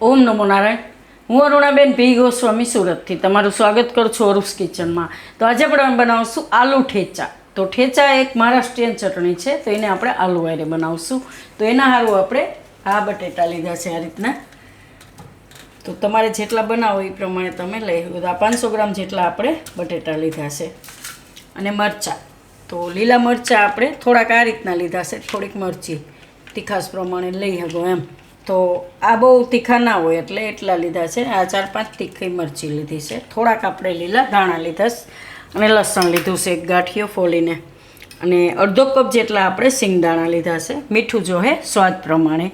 ઓમ નમો નારાયણ. હું અરુણાબેન પી ગોસ્વામી સુરતથી તમારું સ્વાગત કરું છું અરુસ કિચનમાં. તો આજે આપણે બનાવશું આલુ ઠેચા. તો ઠેચા એક મહારાષ્ટ્રીયન ચટણી છે, તો એને આપણે આલુ વારે બનાવશું. તો એના સારું આપણે આ બટેટા લીધા છે આ રીતના. તો તમારે જેટલા બનાવો એ પ્રમાણે તમે લઈ આ 500 ગ્રામ જેટલા આપણે બટેટા લીધા છે. અને મરચાં, તો લીલા મરચાં આપણે થોડાક આ રીતના લીધા છે, થોડીક મરચી તીખાસ પ્રમાણે લઈ શકો એમ. તો આ બહુ તીખા ના હોય એટલે એટલા લીધા છે. આ 4-5 તીખી મરચી લીધી છે. થોડાક આપણે લીલા ધાણા લીધા અને લસણ લીધું છે એક ગાંઠિયો ફોલીને. અને અડધો કપ જેટલા આપણે સિંગદાણા લીધા છે. મીઠું જોહે સ્વાદ પ્રમાણે,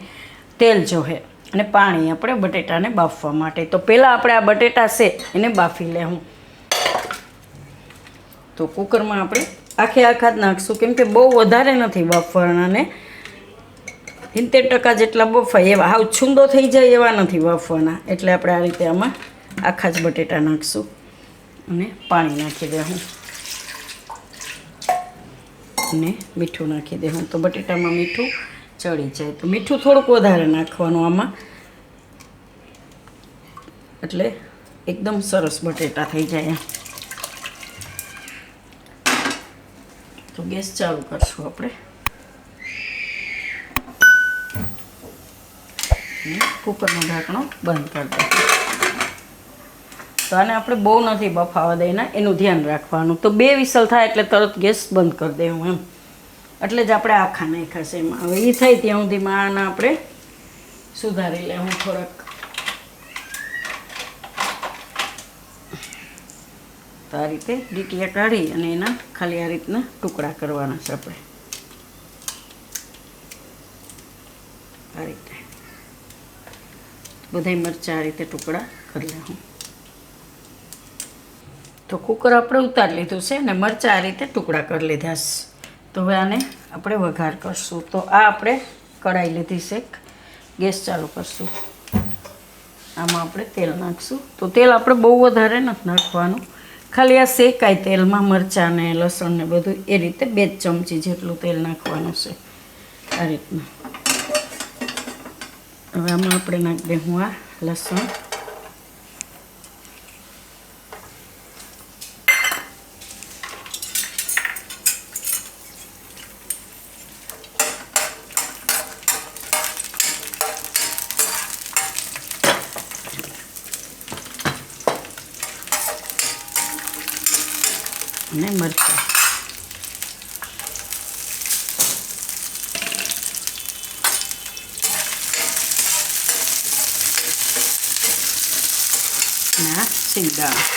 તેલ જોહે અને પાણી આપણે બટેટાને બાફવા માટે. તો પહેલાં આપણે આ બટેટા છે એને બાફી લેવું. તો કુકરમાં આપણે આખા જ નાખશું, કેમ કે બહુ વધારે નથી બાફવાના ને 70% જેટલા બફાય એવા, હાવ છૂંદો થઈ જાય એવા નથી બાફવાના. એટલે આપણે આ રીતે આમાં આખા જ બટેટા નાખીશું અને પાણી નાખી દેવું અને મીઠું નાખી દેવું. તો બટેટામાં મીઠું ચડી જાય, તો મીઠું થોડુંક વધારે નાખવાનું આમાં, એટલે એકદમ સરસ બટેટા થઈ જાય. તો ગેસ ચાલુ કરશું આપણે. કુકરનું ઢાંકણું બંધ કરી દઈશું. તો આને આપણે બહુ નથી બફાવા દઈના, એનું ધ્યાન રાખવાનું. તો 2 વિસલ થાય એટલે તરત ગેસ બંધ કરી દેવું એમ. એટલે જ આપણે આખા નાખ્યા છે એમાં. હવે એ થાય ત્યાં સુધીમાં આને આપણે સુધારી લેવું થોડાક. તો આ રીતે ડીટીયા કાઢી અને એના ખાલી આ રીતના ટુકડા કરવાના છે આપણે. આ રીતે બધાય મરચાં આ રીતે ટુકડા કરી લેવું. તો કુકર આપણે ઉતારી લીધું છે ને મરચાં આ રીતે ટુકડા કરી લીધા છે. તો હવે આને આપણે વઘાર કરશું. તો આ આપણે કઢાઈ લીધી છે, ગેસ ચાલુ કરશું. આમાં આપણે તેલ નાખશું. તો તેલ આપણે બહુ વધારે નથી નાખવાનું, ખાલી આ શેકાય તેલમાં મરચાં ને લસણ ને બધું એ રીતે 2 ચમચી જેટલું તેલ નાખવાનું છે આ રીતના. હવે આમાં આપણે નાખી દઉં આ લસણ, અને મરચાં. ના સિંગદાણા.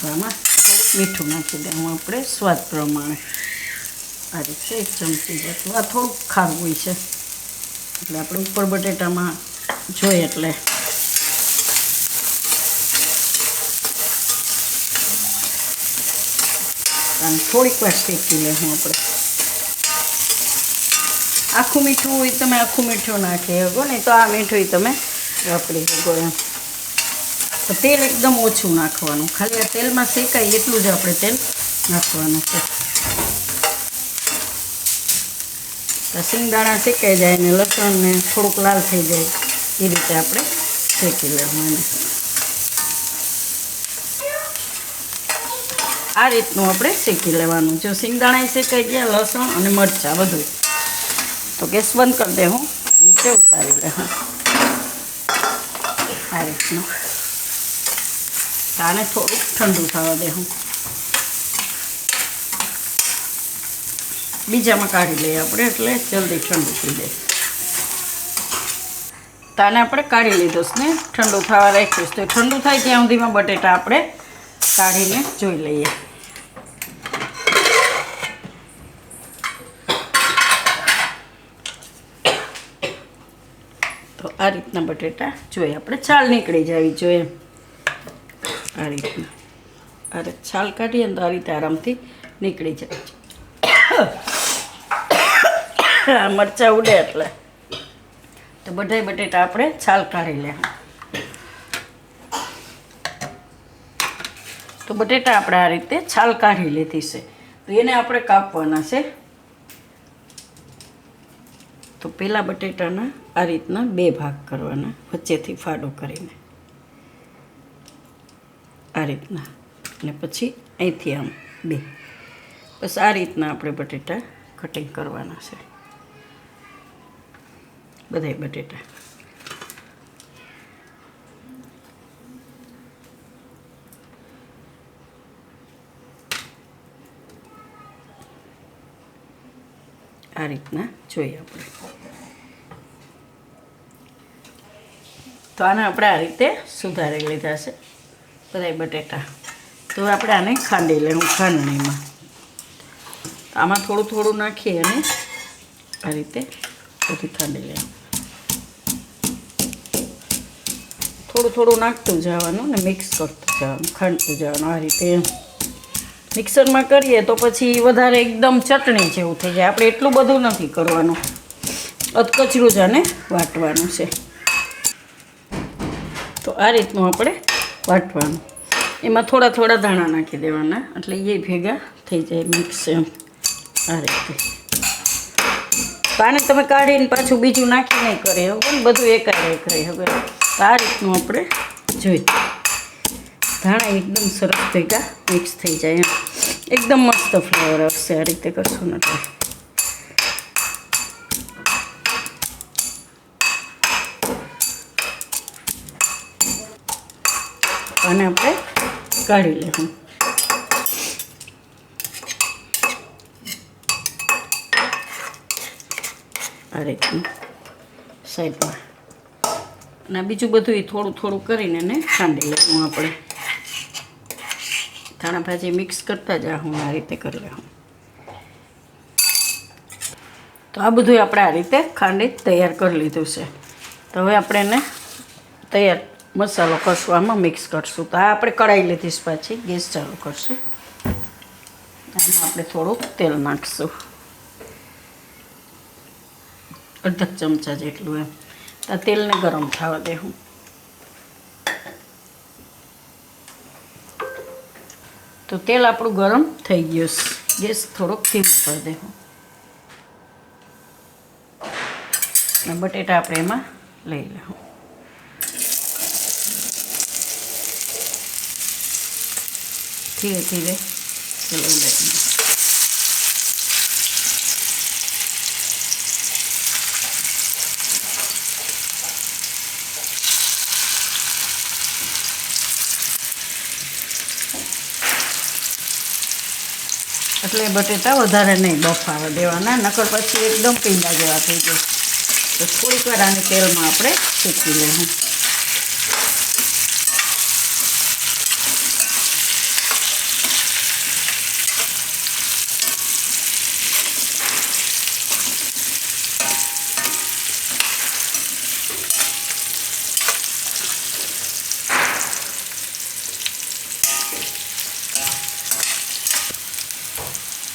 આમાં થોડુંક મીઠું નાખી દેવું આપણે સ્વાદ પ્રમાણે. આ રીતે 1 ચમચી જેટલું. આ થોડુંક ખારું હોય છે એટલે આપણે ઉપર બટેટામાં જોઈએ એટલે. અને થોડીક વાર શેકી લેવું આપણે. આખું મીઠું હોય તમે આખું મીઠું નાખી શકો ને, તો આ મીઠું તમે વાપરી શકો એમ. તો તેલ એકદમ ઓછું નાખવાનું, ખાલી આ તેલમાં શેકાય એટલું જ આપણે તેલ નાખવાનું છે. તો સિંગદાણા શેકાઈ જાય ને લસણ ને થોડુંક લાલ થઈ જાય એ રીતે આપણે શેકી લેવું એને. આ રીતનું આપણે શેકી લેવાનું. જો સિંગદાણા શેકાઈ ગયા, લસણ અને મરચાં બધું, તો ગેસ બંધ કરી દેવું, નીચે ઉતારી લેવું આ રીતનું. આને થોડુંક ઠંડુ થવા દેવું. બીજામાં કાઢી લઈએ આપણે, એટલે જલ્દી ઠંડુ થઈ જાય. તો આને આપણે કાઢી લીધું છે ને ઠંડુ થવા રાખ્યું છે. તો ઠંડુ થાય ત્યાં સુધીમાં બટેટા આપણે કાઢીને જોઈ લઈએ. તો આ રીતના બટેટા જોઈએ આપણે, છાલ નીકળી જવી જોઈએ આ રીતના. આ છાલ કાઢીએ ને તો આ રીતે આરામથી નીકળી જાય. મરચાં ઉડે એટલે તો બધાય બટેટા આપણે છાલ કાઢી લેવું. તો બટેટા આપણે આ રીતે છાલ કાઢી લીધી છે. તો એને આપણે કાપવાના છે. તો પહેલાં બટેટાના આ રીતના 2 ભાગ કરવાના, વચ્ચેથી ફાડો કરીને આ રીતના, અને પછી અહીંથી આમ 2. બસ આ રીતના આપણે બટેટા કટિંગ કરવાના છે, બધાય બટેટા. આ રીતના જોઈએ આપણે. તો આને આપણે આ રીતે સુધારી લીધા છે બધાય બટેટા. તો આપણે આને ખાંડી લઈએ ખાંડણીમાં. આમાં થોડું થોડું નાખી અને આ રીતે બધું ખાંડી લઈએ. થોડું થોડું નાખતું જવાનું ને મિક્સ કરતું જવાનું, ખાંડતું જવાનું. આ રીતે મિક્સરમાં કરીએ તો પછી વધારે એકદમ ચટણી જેવું થઈ જાય. આપણે એટલું બધું નથી કરવાનું, અધકચરું જ આને વાટવાનું છે. તો આ રીતનું આપણે વાટવાનું. એમાં થોડા થોડા દાણા નાખી દેવાના, એટલે એ ભેગા થઈ જાય મિક્સ એમ આ રીતે. તો આને તમે કાઢીને પાછું બીજું નાખી નહીં કરે હવે, બધું એકારે કરી હવે. આ રીતનું આપણે જોઈએ. ધાણા એકદમ સરસ ભેગા મિક્સ થઈ જાય એમ, એકદમ મસ્ત ફ્લેવર આવશે આ રીતે કરશું ને. આને આપણે કાઢી લેવું. આ રીતનું સાઈડમાં. અને બીજું બધું થોડું થોડું કરીને એને ખાંડી લેવું આપણે. ધાણા ભાજી મિક્સ કરતા જ હું આ રીતે કરી લઉં. તો આ બધું આપણે આ રીતે ખાંડી તૈયાર કરી લીધું છે. તો હવે આપણે એને તૈયાર મસાલો કરશું, આમાં મિક્સ કરશું. તો આ આપણે કઢાઈ લીધીશ, પાછી ગેસ ચાલુ કરશું. આમાં આપણે થોડુંક તેલ નાખશું, અડધા ચમચા જેટલું એમ. આ તેલને ગરમ થવા દેવું. તો તેલ આપણું ગરમ થઈ ગયું છે. ગેસ થોડોક ધીમો કરી દેવું. અને બટેટા આપણે એમાં લઈ લેવું. ધીરે ધીરે તેલ ઉડાડીને એટલે બટેટા વધારે નહીં બફાવા દેવાના, નકર પછી એકદમ પીંડા જેવા થઈ જાય. તો થોડીક વાર આને તેલમાં આપણે શેકી લેવું.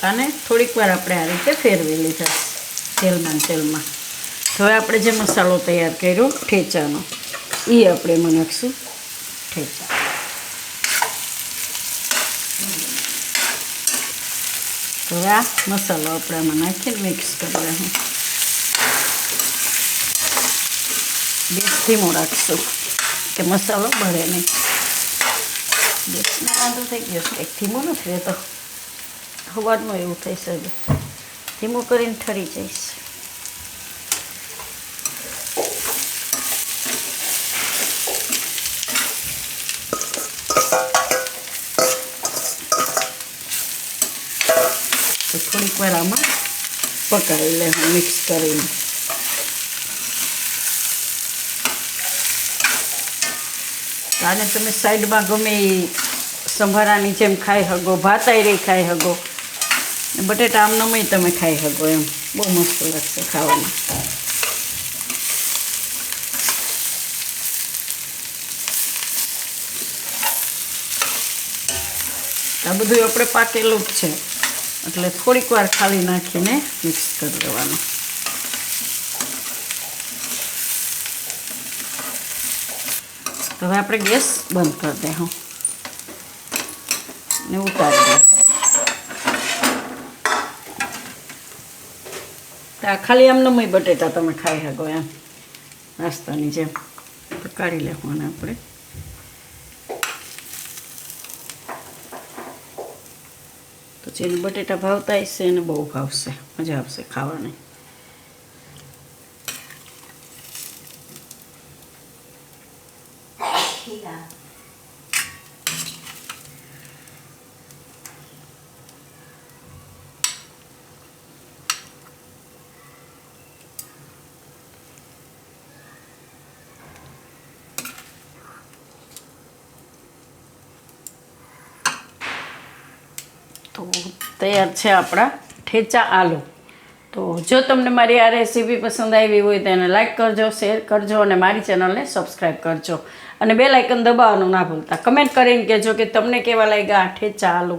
અને થોડીક વાર આપણે આ રીતે ફેરવી લીધા તેલમાં. હવે આપણે જે મસાલો તૈયાર કર્યો ઠેચાનો, એ આપણે એમાં નાખશું. ઠેચા હવે આ મસાલો આપણે આમાં નાખીને મિક્સ કરી દઈશું. ગેસ ધીમો રાખશું કે મસાલો બળે નહીં. ગેસનો વાંધો થઈ ગયો છે, એક ધીમો નથી રહેતો. સવારનું એવું થઈ શકે, ધીમું કરીને ઠરી જઈશ. તો થોડીક વાર આમાં પકાવી લેવું મિક્સ કરીને. આને તમે સાઈડમાં ગમે સંભારાની જેમ ખાઈ શકો, ભાતાઈ ખાઈ શકો, બટેટા આમનામય તમે ખાઈ શકો એમ. બહુ મસ્ત લાગશે ખાવામાં. આ બધું આપણે પાકેલું જ છે, એટલે થોડીક વાર ખાલી નાખીને મિક્સ કરી દેવાનું. તો હવે આપણે ગેસ બંધ કરી દઈશું ને ઉતારી દઈએ. આ ખાલી આમને બટેટા તમે ખાઈ શકો એમ નાસ્તાની જેમ. તો કાઢી લેવાનું આપણે. તો જેને બટેટા ભાવતા હશે એને બહુ ભાવશે, મજા આવશે ખાવાની. તો તૈયાર છે આપણા ઠેચા આલુ. તો જો તમને મારી આ રેસીપી પસંદ આવી હોય તો એને લાઇક કરજો, શેર કરજો અને મારી ચેનલને સબસ્ક્રાઈબ કરજો. અને બેલ આઇકન દબાવવાનું ના ભૂલતા. કમેન્ટ કરીને કહેજો કે તમને કેવા લાગ્યા આ ઠેચા આલુ.